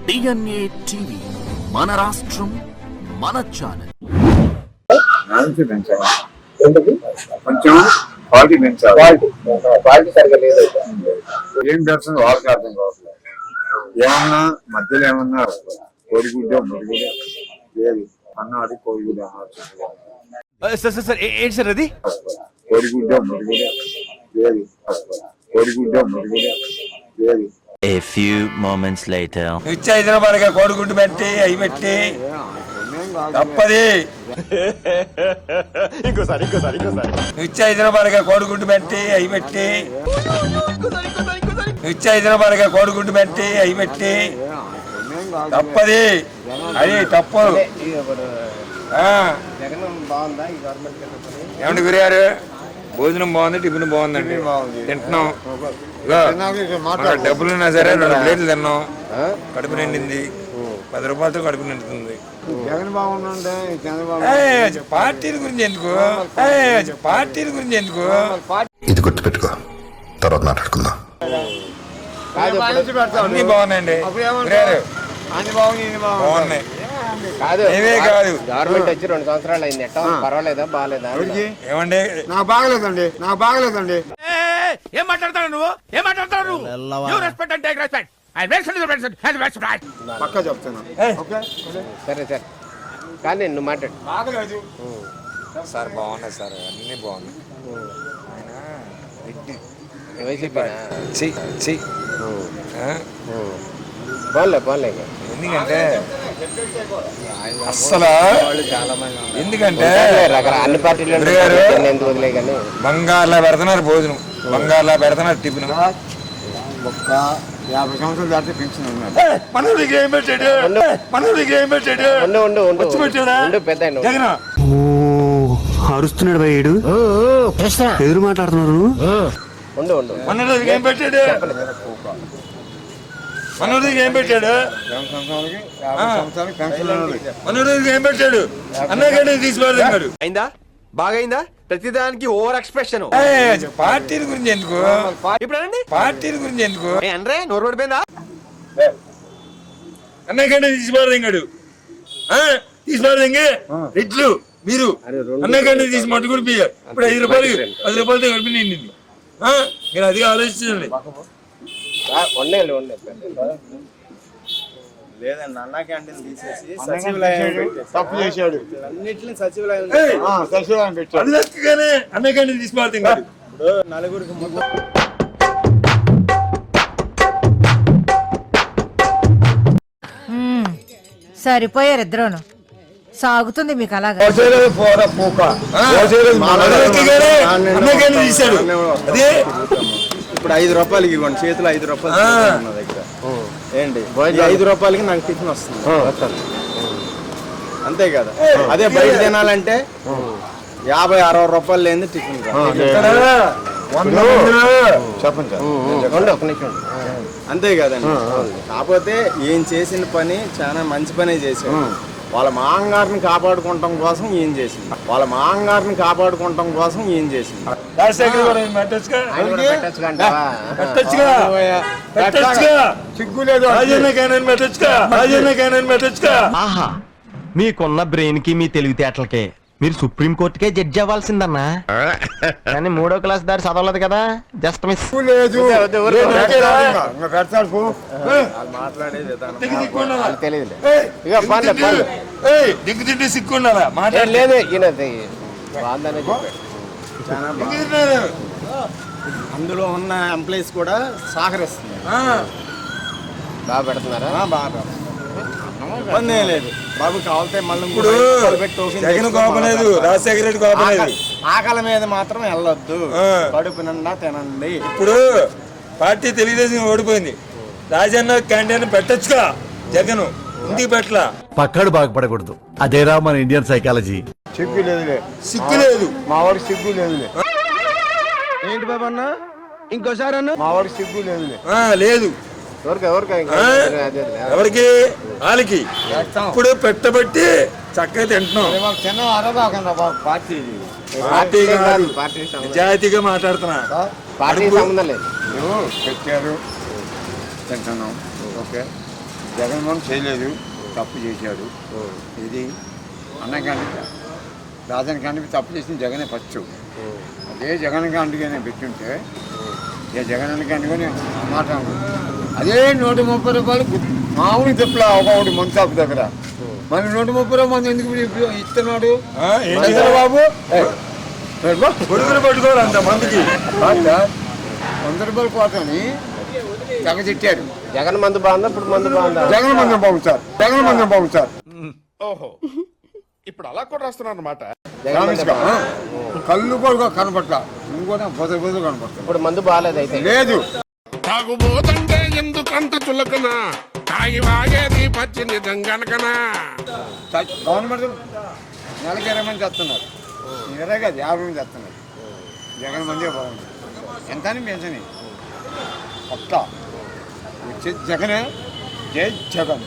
DNA TV మన రాష్ట్రం మన ఛానల్. కొంచెం క్వాలిటీ పెంచాలి. క్వాలిటీ సరిగ్గా లేదు. ఏం దర్శనం వాళ్ళకి అర్థం కావట్లేదు. ఏమన్నా మధ్యలో ఏమన్నా కోడిగుడ్డ మురుగుడు లేదు అన్నాడు. కోడిగుడ్డ సార్ ఏంటి సార్ అది? కోడిగుడ్డ మురుగుడు లేదు. కోడిగుడ్డ మురుగుడు లేదు. A few moments later. Hyderabad కోడిగుడ్డు పెట్టి అవి పెట్టి తప్పది. ఇంకోసారి హైదరాబాద్ కోడిగుడ్డు పెట్టి అవి పెట్టి హైదరాబాద్ కోడిగుడ్డు పెట్టి అవి పెట్టి తప్పది. అది తప్పు. ఏమండి గురిగారు, భోజనం బాగుంది, టిఫిన్ బాగుందండి, తింటున్నాం. డబ్బులు ఉన్నా సరే 2 ప్లేట్లు తిన్నాం, కడుపు నిండింది. 10 రూపాయలతో కడుపు నిండుతుంది. పార్టీల గురించి ఎందుకు, పార్టీల గురించి ఎందుకు? ఇది గుర్తుపెట్టుకో, తర్వాత మాట్లాడుకుందాం. అన్ని బాగున్నాయండి, బాగున్నాయి. ఏమే కాదు, గవర్నమెంట్ వచ్చి 2 సంవత్సరాలు అయింది. ఎట్టా పర్వాలేదా, బాగాలేదా? ఏమండి నాకు బాగలేదండి, నాకు బాగలేదండి. ఏం మాట్లాడతాడు నువ్వు? ఏం మాట్లాడతాడు నువ్వు? రెస్పెక్ట్ అంటే రెస్పెక్ట్. పక్కా చెప్తాను. సరే సరే, కానీ నువ్వు మాట్లాడు. సార్ బాగున్నాయి సార్, అన్ని బాగున్నాయి. బాగులే బాగులే. ఎందుకంటే అస్సలు ఎందుకంటే అన్ని పార్టీలు ఎందుకు వదిలే కానీ బంగారులా పెడుతున్నారు భోజనం, బంగారులా పెడుతున్నారు టిఫిన్. 50 సంవత్సరాలు దాటితే పెన్షన్ ఉన్నారు. జగన్ అరుస్తున్నాడు భయ్యుడు, ఎదురు మాట్లాడుతున్నారు. మనోడికి ఏం పెట్టాడు? మనోడికి ఏం పెట్టాడు? మనోడికి ఏం పెట్టాడు? అన్నగానే తీసిపాడు. అయిందా? బాగైందా? ప్రతిదానికి ఓవర్ ఎక్స్ప్రెషన్. పార్టీల గురించి ఎందుకు ఇప్పుడు? పార్టీల గురించి ఎందుకు అంటే నోరు పడిపోయిందా? అన్నగానే తీసిపాడు. తీసిపాడు ఇట్లు మీరు అన్నగానే తీసి మట్టు కూడా ఇప్పుడు 5 రూపాయలు 10 రూపాయలతో కలిపి నిండింది. మీరు అదిగా ఆలోచించండి. లేదండి, అన్నా క్యాంటీన్ తీసేసి సచివాలయం తప్పు చేశాడు. అన్నిటిని సచివాలయం పెట్టాడు. అందుకనే అన్న క్యాంటీన్ తీసిపాడు. ఇప్పుడు 4కి ముందు సరిపోయారు ఇద్దరును. సాగుతుంది మీకు అలాగా. ఇప్పుడు 5 రూపాయలకి ఇవ్వండి, చేతిలో 5 రూపాయలు నా దగ్గర ఏంటి, 5 రూపాయలకి నాకు టిఫిన్ వస్తుంది. అంతే కదా. అదే బయట తినాలంటే 50-60 రూపాయలు లేని టిఫిన్. చెప్పండి. అంతే కదండి. కాకపోతే ఏం చేసిన పని చాలా మంచి పనే చేశాడు. వాళ్ళ మాంగారిని కాపాడుకోవటం కోసం ఏం చేసింది, వాళ్ళ మాంగారిని కాపాడుకోవటం కోసం ఏం చేసింది. ఆహా, మీకున్న బ్రెయిన్ కి మీ తెలివితేటలకే మీరు సుప్రీం కోర్టుకే జడ్జి అవ్వాల్సిందన్నా. కానీ 3వ క్లాస్ దారి చదవలేదు కదా, జస్ట్ మిస్. మాట్లాడే విధానం తెలియదు. దిగ్గు తిండి సిక్కుండాలా లేదు, ఈయనది బాగుందనే చెప్పాడు. అందులో ఉన్న ఎంప్లాయీస్ కూడా సహకరిస్తున్నారు. బాగా పెడుతున్నారా? బాగా ఇబ్బంది ఏం లేదు. బాబు కావాలంటే మళ్ళీ జగన్ కోపలేదు, రాజశేఖర రెడ్డి కోపలేదు. ఆకలి మీద మాత్రం వెళ్ళొద్దు, కడుపు నిండా తినండి. ఇప్పుడు పార్టీ తెలుగుదేశం ఓడిపోయింది, రాజన్న క్యాంటీన్ పెట్టచ్చుగా. జగన్ ఇంటికి పెట్టలా. పక్కడు బాగుపడకూడదు, అదేరా మన ఇండియన్ సైకాలజీ. సిగ్గు లేదులే, సిగ్గు లేదు మా వాడికి సిగ్గు లేదులే. ఏంటి బాబు అన్న, ఇంకోసారి అన్న? మా వాడికి సిగ్గు లేదులే. లేదు ఎవరికి, వాళ్ళకి. ఇప్పుడు పెట్టబట్టి చక్కగా తింటున్నాం. పార్టీ కాదు, నిజాయితీగా మాట్లాడుతున్నా. పార్టీ సంబంధం లేదు. పెట్టారు, తింటున్నాం. ఓకే, జగన్మోహన్ చేయలేదు, తప్పు చేశాడు. ఇది అన్నగాంధీ రాజన్ గాంధీ తప్పు చేసిన జగనే ఫస్ట్. అదే జగన్ గాంధీగానే పెట్టుంటే జగన్ గాంధీగానే మాట అదే 130 రూపాయలు మామూలు చెప్పులా ఒకటి మందు షాపు దగ్గర మరి 130 రూపాయలు మంది ఎందుకు ఇస్తున్నాడు బాబు? కొడుకులు పట్టుకోరు అంత మందికి. 100 రూపాయలు కోటని తెగ తిట్టాడు. జగన్ మందు బాగుందా ఇప్పుడు మందు బాగుందా? జగన్ మందిరం బాగుంది సార్, జగన్ మందిరం బాగుంది సార్. ఓహో ఇప్పుడు అలా కూడా రాస్తున్నారు అన్నమాట. కళ్ళు కూడా కనపట్ల, నువ్వు కూడా బొదలు కనపడతావు. ఇప్పుడు మందు బాగాలేదు అయితే. లేదు తాగుబోతంటే ఎందుకంత చులకనా, తాగి వాగేది పచ్చి నిజం గనకనా. గవర్నమెంట్ నెలకి 20 మంది చేస్తున్నారు, 20 కాదు 50 మంది చేస్తున్నారు. జగన్ మంది బాగుంది. ఎంత అని పెంచని పక్క వచ్చేది జగనే. జై జగన్.